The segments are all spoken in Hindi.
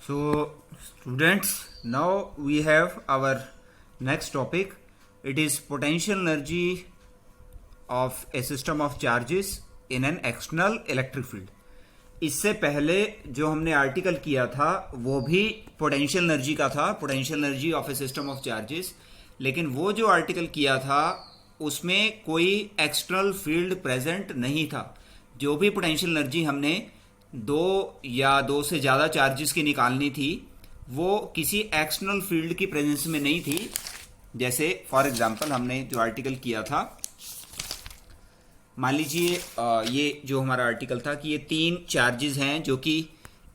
So, students, now we have our next topic. It is potential energy of a system of charges in an external electric field. इससे पहले जो हमने आर्टिकल किया था वो भी पोटेंशियल एनर्जी का था, potential energy of A system of charges. लेकिन वो जो आर्टिकल किया था उसमें कोई एक्सटर्नल फील्ड प्रेजेंट नहीं था। जो भी पोटेंशियल एनर्जी हमने दो या दो से ज़्यादा चार्जेस की निकालनी थी वो किसी एक्सटर्नल फील्ड की प्रेजेंस में नहीं थी। जैसे फॉर एग्जांपल हमने जो आर्टिकल किया था, मान लीजिए ये जो हमारा आर्टिकल था कि ये तीन चार्जेस हैं जो कि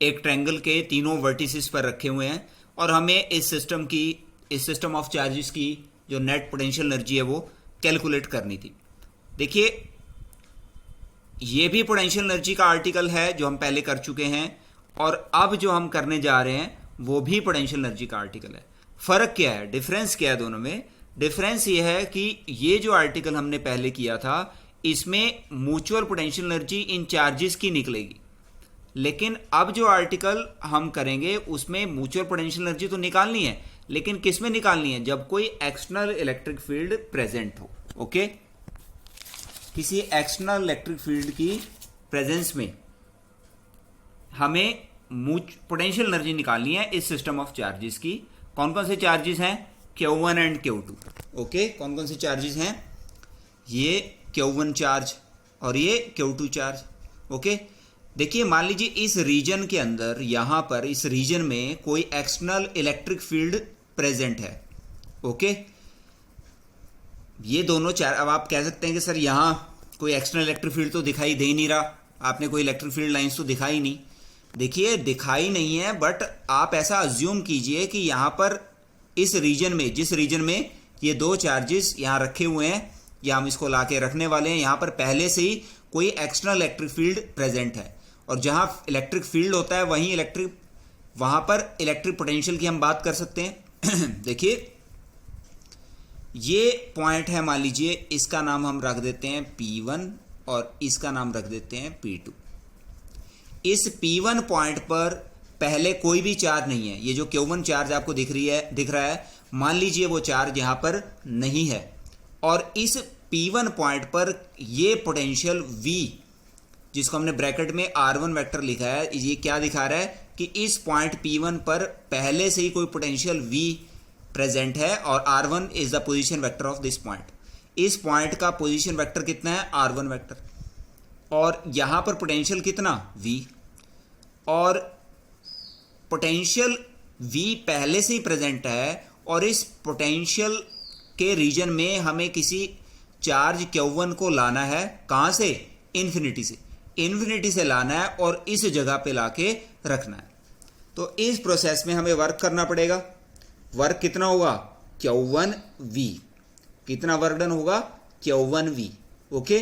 एक ट्रायंगल के तीनों वर्टिसेस पर रखे हुए हैं और हमें इस सिस्टम ऑफ चार्जेस की जो नेट पोटेंशियल एनर्जी है वो कैलकुलेट करनी थी। देखिए, ये भी पोटेंशियल एनर्जी का आर्टिकल है जो हम पहले कर चुके हैं, और अब जो हम करने जा रहे हैं वो भी पोटेंशियल एनर्जी का आर्टिकल है। फर्क क्या है, डिफरेंस क्या है दोनों में? डिफरेंस ये है कि ये जो आर्टिकल हमने पहले किया था इसमें mutual potential energy in charges की निकलेगी, लेकिन अब जो आर्टिकल हम करेंगे उसमें म्यूचुअल पोटेंशियल एनर्जी तो निकालनी है, लेकिन किस में निकालनी है? जब कोई एक्सटर्नल इलेक्ट्रिक फील्ड प्रेजेंट हो। ओके, किसी एक्सटर्नल इलेक्ट्रिक फील्ड की प्रेजेंस में हमें पोटेंशियल एनर्जी निकालनी है इस सिस्टम ऑफ चार्जेस की। कौन कौन से चार्जेस हैं? Q1 and Q2। ओके, कौन कौन से चार्जेस हैं? ये Q1 चार्ज और ये Q2 चार्ज। ओके, देखिए मान लीजिए इस रीजन के अंदर, यहां पर इस रीजन में कोई एक्सटर्नल इलेक्ट्रिक फील्ड प्रेजेंट है। ओके, ये दोनों चार, अब आप कह सकते हैं कि सर यहां कोई एक्सटर्नल इलेक्ट्रिक फील्ड तो दिखाई दे ही नहीं रहा, आपने कोई इलेक्ट्रिक फील्ड लाइंस तो दिखाई नहीं। देखिए, दिखाई नहीं है, बट आप ऐसा अज्यूम कीजिए कि यहां पर इस रीजन में, जिस रीजन में ये दो चार्जेस यहां रखे हुए हैं या हम इसको लाके रखने वाले हैं, यहां पर पहले से ही कोई एक्सटर्नल इलेक्ट्रिक फील्ड प्रेजेंट है, और जहां इलेक्ट्रिक फील्ड होता है वहां पर इलेक्ट्रिक पोटेंशियल की हम बात कर सकते हैं। देखिए, ये पॉइंट है, मान लीजिए इसका नाम हम रख देते हैं P1 और इसका नाम रख देते हैं P2। इस P1 पॉइंट पर पहले कोई भी चार्ज नहीं है। ये जो Q1 चार्ज आपको दिख रहा है, मान लीजिए वो चार्ज यहां पर नहीं है, और इस P1 पॉइंट पर ये पोटेंशियल V, जिसको हमने ब्रैकेट में R1 वेक्टर लिखा है, ये क्या दिखा रहा है कि इस पॉइंट P1 पर पहले से ही कोई पोटेंशियल V प्रेजेंट है, और R1 is the position vector of this point. इस पॉइंट का पोजीशन वेक्टर कितना है? R1 vector. और यहां पर पोटेंशियल कितना? V। और पोटेंशियल V पहले से ही प्रेजेंट है, और इस पोटेंशियल के रीजन में हमें किसी चार्ज Q1 को लाना है। कहां से? इन्फिनिटी से। इन्फिनिटी से लाना है और इस जगह पे लाके रखना है। तो इस प्रोसेस में हमें वर्क करना पड़ेगा। वर्क कितना होगा? Q1V। कितना वर्क डन होगा? Q1V। ओके,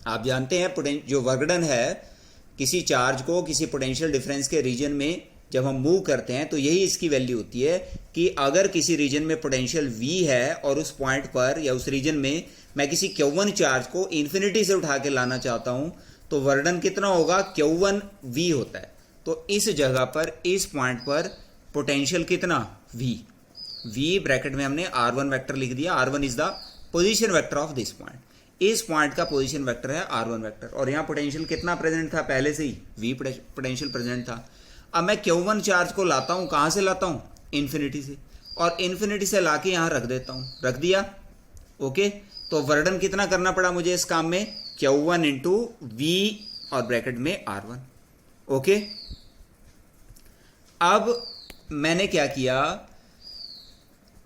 आप जानते हैं जो वर्क डन है किसी चार्ज को किसी पोटेंशियल डिफरेंस के रीजन में जब हम मूव करते हैं तो यही इसकी वैल्यू होती है कि अगर किसी रीजन में पोटेंशियल V है और उस पॉइंट पर या उस रीजन में मैं किसी Q1 चार्ज को इन्फिनिटी से उठा के लाना चाहता हूं तो वर्क डन कितना होगा? Q1V होता है। तो इस जगह पर, इस पॉइंट पर पोटेंशियल कितना? V ब्रैकेट में हमने R1 वेक्टर लिख दिया। R1 is the position vector of this point. इस पॉइंट का पोजीशन वेक्टर है R1 वेक्टर, और यहां पोटेंशियल कितना प्रेजेंट था? पहले से ही V पोटेंशियल प्रेजेंट था। अब मैं Q1 चार्ज को लाता हूं, कहां से लाता हूं? इन्फिनिटी से, और इन्फिनिटी से लाके यहां रख देता हूं। रख दिया। ओके, तो वर्क डन कितना करना पड़ा मुझे इस काम में? Q1 इंटू V और ब्रैकेट में R1। ओके, अब मैंने क्या किया,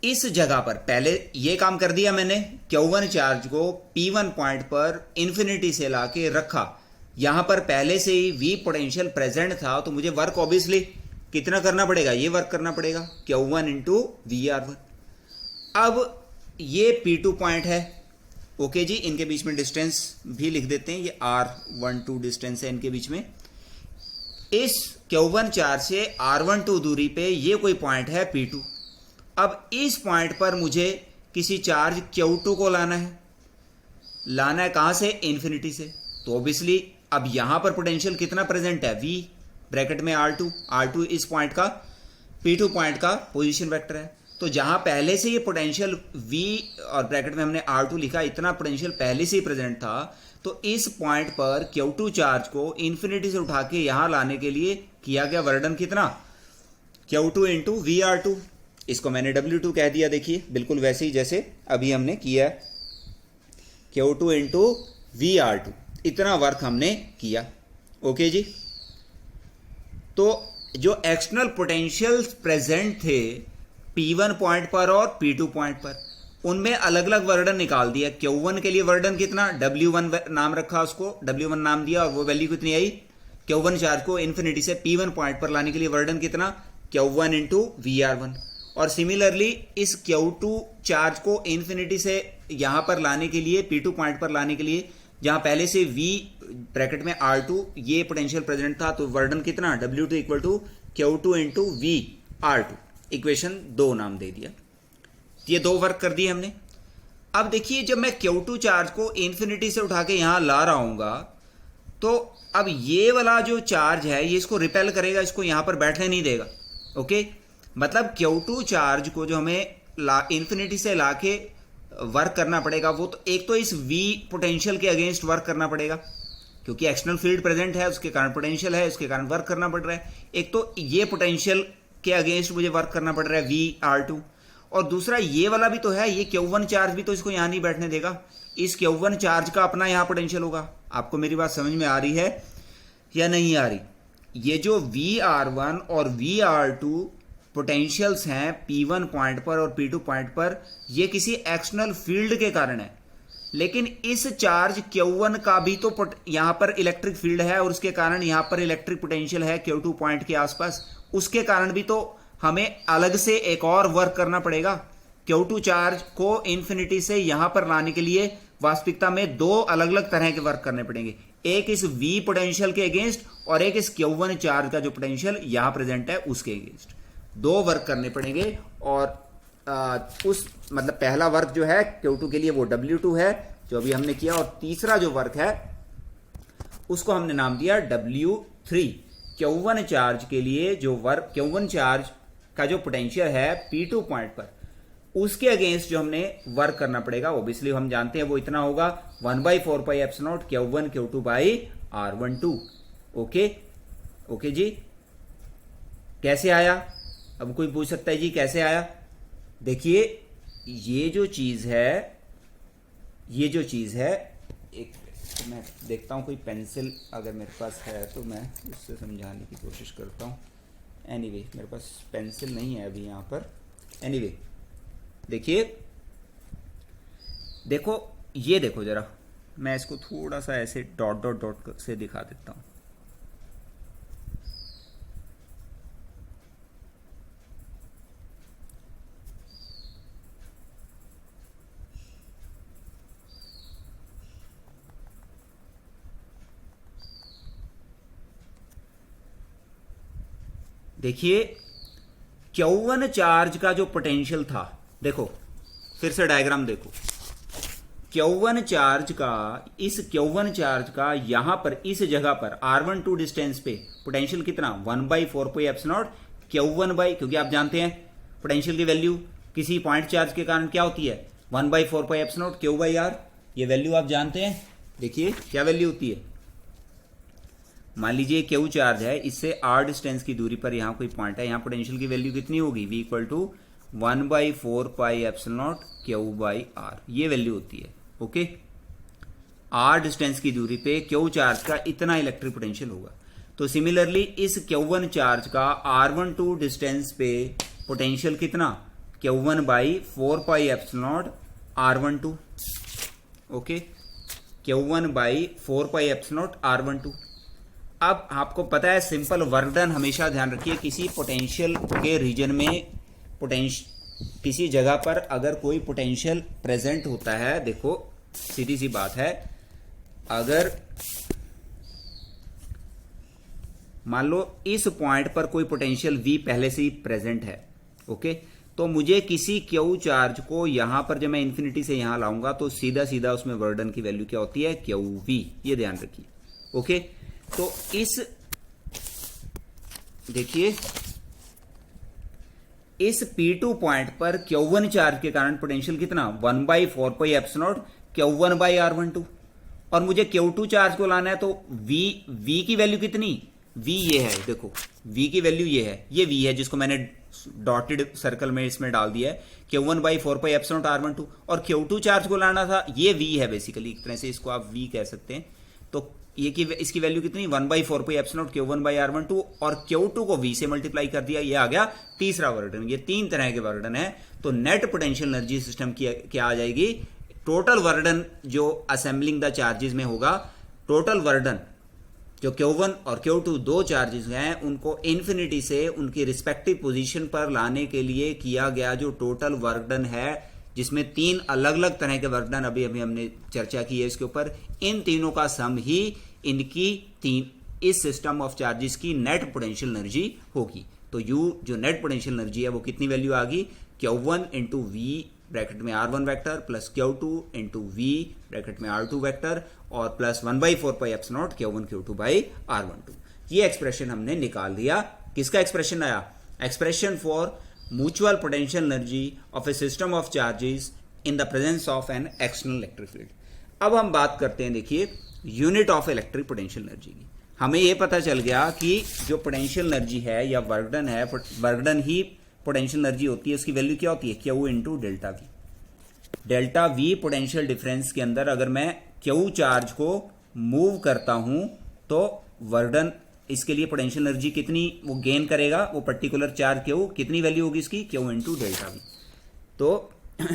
इस जगह पर पहले ये काम कर दिया मैंने, Q1 चार्ज को P1 पॉइंट पर इन्फिनिटी से लाके रखा। यहां पर पहले से ही V पोटेंशियल प्रेजेंट था, तो मुझे वर्क ऑब्वियसली कितना करना पड़ेगा? ये वर्क करना पड़ेगा, Q1 इंटू VR1। अब ये P2 पॉइंट है। ओके जी, इनके बीच में डिस्टेंस भी लिख देते हैं, ये R12 डिस्टेंस है इनके बीच में। इस Q1 चार्ज से R12 दूरी पे ये कोई पॉइंट है P2। अब इस पॉइंट पर मुझे किसी चार्ज Q2 को लाना है। कहां से? इन्फिनिटी से। तो ऑब्वियसली अब यहां पर पोटेंशियल कितना प्रेजेंट है? V। ब्रैकेट में R2 इस पॉइंट का P2 पॉइंट का पोजीशन वेक्टर है। तो जहां पहले से ये पोटेंशियल V और ब्रैकेट में हमने R2 लिखा, इतना पोटेंशियल पहले से ही प्रेजेंट था, तो इस पॉइंट पर Q2 चार्ज को इन्फिनिटी से उठा के यहां लाने के लिए किया गया वर्डन कितना, Q2 इंटू VR2। इसको मैंने W2 कह दिया, देखिए बिल्कुल वैसे ही जैसे अभी हमने किया है, Q2 इंटू VR2, इतना वर्क हमने किया। ओके जी। तो जो एक्सटर्नल पोटेंशियल प्रेजेंट थे P1 पॉइंट पर और P2 पॉइंट पर, उनमें अलग अलग वर्डन निकाल दिया। Q1 के लिए वर्डन कितना, W1 नाम रखा, उसको W1 नाम दिया, और वो वैल्यू कितनी आई, Q1 चार्ज को इन्फिनिटी से P1 पॉइंट पर लाने के लिए वर्डन कितना, Q1 इंटू VR1। और सिमिलरली इस Q2 चार्ज को इन्फिनिटी से यहां पर लाने के लिए, P2 पॉइंट पर लाने के लिए, जहां पहले से V ब्रैकेट में R2 ये पोटेंशियल प्रेजेंट था, तो वर्डन कितना, W2 equal to Q2 into VR2। Equation 2 नाम दे दिया। ये 2 वर्क कर दिए हमने। अब देखिए जब मैं Q2 चार्ज को इन्फिनिटी से उठा के यहां ला रहा हूंगा, तो अब ये वाला जो चार्ज है ये इसको रिपेल करेगा, इसको यहां पर बैठने नहीं देगा। ओके, मतलब Q2 चार्ज को जो हमें इन्फिनिटी से लाके वर्क करना पड़ेगा, वो तो एक तो इस V पोटेंशियल के अगेंस्ट वर्क करना पड़ेगा, क्योंकि एक्सटर्नल फील्ड प्रेजेंट है, उसके कारण पोटेंशियल है, उसके कारण वर्क करना पड़ रहा है। एक तो ये पोटेंशियल के अगेंस्ट मुझे वर्क करना पड़ रहा है VR2, और दूसरा ये वाला भी तो है, ये Q1 चार्ज भी तो इसको यहां नहीं बैठने देगा। इस Q1 चार्ज का अपना यहां पोटेंशियल होगा। आपको मेरी बात समझ में आ रही है या नहीं आ रही? ये जो VR1 और VR2 पोटेंशियल्स हैं P1 पॉइंट पर और P2 पॉइंट पर, ये किसी एक्सटर्नल फील्ड के कारण है। लेकिन इस चार्ज Q1 का भी तो यहां पर इलेक्ट्रिक फील्ड है, और उसके कारण यहां पर इलेक्ट्रिक पोटेंशियल है Q2 पॉइंट के आसपास, उसके कारण भी तो हमें अलग से एक और वर्क करना पड़ेगा। Q2 चार्ज को इन्फिनिटी से यहां पर लाने के लिए वास्तविकता में 2 अलग अलग तरह के वर्क करने पड़ेंगे, एक इस V पोटेंशियल के अगेंस्ट और एक इस Q1 चार्ज का जो पोटेंशियल यहां प्रेजेंट है उसके अगेंस्ट। 2 वर्क करने पड़ेंगे, और उस मतलब पहला वर्क जो है Q2 के लिए वो W2 है जो अभी हमने किया, और तीसरा जो वर्क है उसको हमने नाम दिया W3। Q1 चार्ज के लिए जो वर्क, Q1 चार्ज का जो पोटेंशियल है P2 पॉइंट पर, उसके अगेंस्ट जो हमने वर्क करना पड़ेगा, ऑब्वियसली हम जानते हैं वो इतना होगा 1/4 pi epsilon naught Q1 Q2 by R12। Okay ji. कैसे आया? अब कोई पूछ सकता है जी कैसे आया? देखिए ये जो चीज है, एक मैं देखता हूं कोई पेंसिल अगर मेरे पास है तो मैं उससे समझाने की कोशिश करता हूं। एनीवे मेरे पास पेंसिल नहीं है अभी यहां पर। एनीवे देखिए, ये देखो जरा, मैं इसको थोड़ा सा ऐसे डॉट डॉट डॉट से दिखा देता हूं। देखिए Q1 चार्ज का जो पोटेंशियल था, देखो फिर से डायग्राम देखो, Q1 चार्ज का, इस Q1 चार्ज का यहां पर इस जगह पर R12 डिस्टेंस पे पोटेंशियल कितना, 1/4 pi epsilon naught Q1 by, क्योंकि आप जानते हैं पोटेंशियल की वैल्यू किसी पॉइंट चार्ज के कारण क्या होती है, 1/4 pi epsilon naught Q by R। ये वैल्यू आप जानते हैं। देखिए क्या वैल्यू होती है, मान लीजिए Q चार्ज है, इससे R डिस्टेंस की दूरी पर यहां कोई पॉइंट है, यहां पोटेंशियल की वैल्यू कितनी होगी, V equal to 1/4 pi epsilon naught Q by R, ये वैल्यू होती है। ओके, R डिस्टेंस की दूरी पे Q चार्ज का इतना इलेक्ट्रिक पोटेंशियल होगा। तो सिमिलरली इस Q1 चार्ज का R12 डिस्टेंस पे पोटेंशियल कितना, Q1 by 4 pi epsilon not R12। Okay, Q1 by 4 pi epsilon not R12। अब आपको पता है सिंपल वर्क डन, हमेशा ध्यान रखिए किसी पोटेंशियल के रीजन में किसी जगह पर अगर कोई पोटेंशियल प्रेजेंट होता है, देखो सीधी सी बात है, अगर मान लो इस पॉइंट पर कोई पोटेंशियल V पहले से ही प्रेजेंट है, ओके, तो मुझे किसी Q चार्ज को यहां पर जब मैं इन्फिनिटी से यहां लाऊंगा तो सीधा सीधा उसमें वर्क डन की वैल्यू क्या होती है, QV। ये ध्यान रखिए। ओके, तो इस देखिए इस P2 पॉइंट पर Q1 चार्ज के कारण पोटेंशियल कितना 1/4πε0 Q1/R12 और मुझे Q2 चार्ज को लाना है तो V की वैल्यू कितनी V ये है, देखो V की वैल्यू ये है, ये V है जिसको मैंने डॉटेड सर्कल में इसमें डाल दिया है Q1/4πε0 R12 और Q2 चार्ज को लाना था, ये V है बेसिकली, एक तरह से इसको आप V कह सकते हैं। तो ये की इसकी वैल्यू कितनी 1/4πε0 Q1/R12 और Q2 को V से मल्टीप्लाई कर दिया, ये आ गया तीसरा वर्डन। ये तीन तरह के वर्डन है। तो नेट पोटेंशियल एनर्जी सिस्टम की क्या आ जाएगी, टोटल वर्डन जो असेंबलिंग द चार्जेस में होगा, टोटल वर्डन जो Q1 और Q2 दो चार्जेस हैं उनको इन्फिनिटी से उनकी रिस्पेक्टिव पोजीशन पर लाने के लिए किया गया जो टोटल वर्डन है, जिसमें तीन अलग अलग तरह के वर्डन अभी हमने चर्चा की है इसके ऊपर, इन तीनों का सम ही इनकी इस सिस्टम ऑफ चार्जेस की नेट पोटेंशियल एनर्जी होगी। तो U जो नेट पोटेंशियल एनर्जी है वो कितनी वैल्यू आ गई, Q1 इंटू वी ब्रैकेट में R1 vector plus Q2 into V bracket में R2 वेक्टर और plus 1/4πε0 Q1 Q2 by R12। ये एक्सप्रेशन हमने निकाल दिया। किसका एक्सप्रेशन आया, expression for mutual potential energy of A system of charges in the presence of an external electric field. अब हम बात करते हैं, देखिए unit of electric potential energy की। हमें यह पता चल गया कि जो पोटेंशियल एनर्जी है या वर्कडन है, वर्कडन ही पोटेंशियल एनर्जी होती है, उसकी वैल्यू क्या होती है Q into delta we. Delta V potential difference के अंदर अगर मैं Q चार्ज को मूव करता हूं तो वर्कडन इसके लिए पोटेंशियल एनर्जी कितनी वो गेन करेगा, वो पर्टिकुलर चार्ज Q कितनी वैल्यू होगी इसकी Q इंटू डेल्टा वी। तो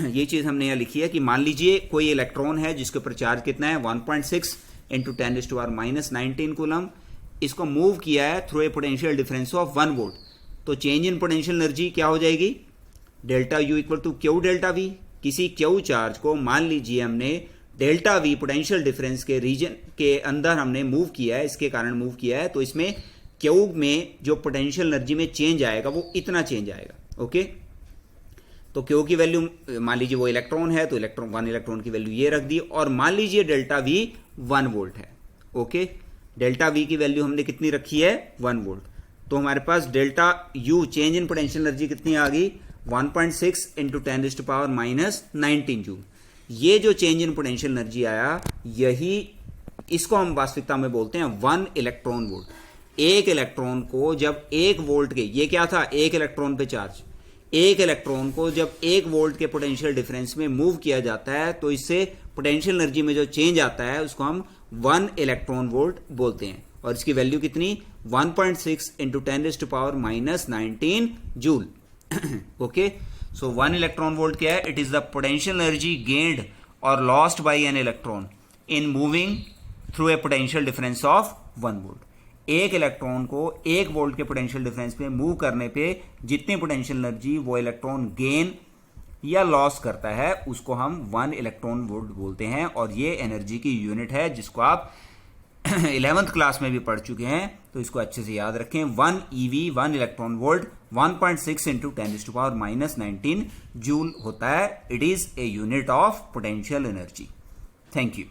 ये चीज हमने यहां लिखी है कि मान लीजिए कोई इलेक्ट्रॉन है जिसके ऊपर चार्ज कितना है 1.6 इंटू 10⁻⁻19 कूलम, इसको मूव किया है through a potential difference of 1 volt. तो चेंज इन पोटेंशियल एनर्जी क्या हो जाएगी, delta U equal to Q delta V. किसी Q चार्ज को मान लीजिए हमने डेल्टा वी पोटेंशियल डिफरेंस के रीजन के अंदर हमने मूव किया है, इसके कारण मूव किया है, तो इसमें Q में जो पोटेंशियल एनर्जी में चेंज आएगा वो इतना चेंज आएगा। ओके, तो Q की वैल्यू मान लीजिए वो इलेक्ट्रॉन है तो वन इलेक्ट्रॉन की वैल्यू ये रख दी और मान लीजिए डेल्टा वी 1 वोल्ट है। ओके, डेल्टा वी की वैल्यू हमने कितनी रखी है 1 वोल्ट। तो हमारे पास delta U change in potential energy कितनी आ गई 1.6 इंटू 10⁻⁻19 जूल। ये जो चेंज इन पोटेंशियल एनर्जी आया, यही इसको हम वास्तविकता में बोलते हैं 1 इलेक्ट्रॉन वोल्ट। एक इलेक्ट्रॉन को जब 1 वोल्ट के, ये क्या था 1 इलेक्ट्रॉन पे चार्ज, एक इलेक्ट्रॉन को जब 1 वोल्ट के पोटेंशियल डिफरेंस में मूव किया जाता है तो इससे पोटेंशियल एनर्जी में जो चेंज आता है उसको हम 1 इलेक्ट्रॉन वोल्ट बोलते हैं और इसकी वैल्यू कितनी 1.6 into 10⁻⁻19 joule. Okay, so 1 electron volt क्या है, it is the potential energy gained और lost by an electron in moving through a potential difference of 1 volt. एक इलेक्ट्रॉन को 1 वोल्ट के पोटेंशियल डिफरेंस पे मूव करने पे जितनी पोटेंशियल एनर्जी वो इलेक्ट्रॉन गेन या लॉस करता है उसको हम 1 इलेक्ट्रॉन वोल्ट बोलते हैं और ये एनर्जी की यूनिट है जिसको आप 11th क्लास में भी पढ़ चुके हैं, तो इसको अच्छे से याद रखें। 1 EV 1 electron volt 1.6 into 10⁻⁻19 joule होता है। It is a unit of potential energy. Thank you.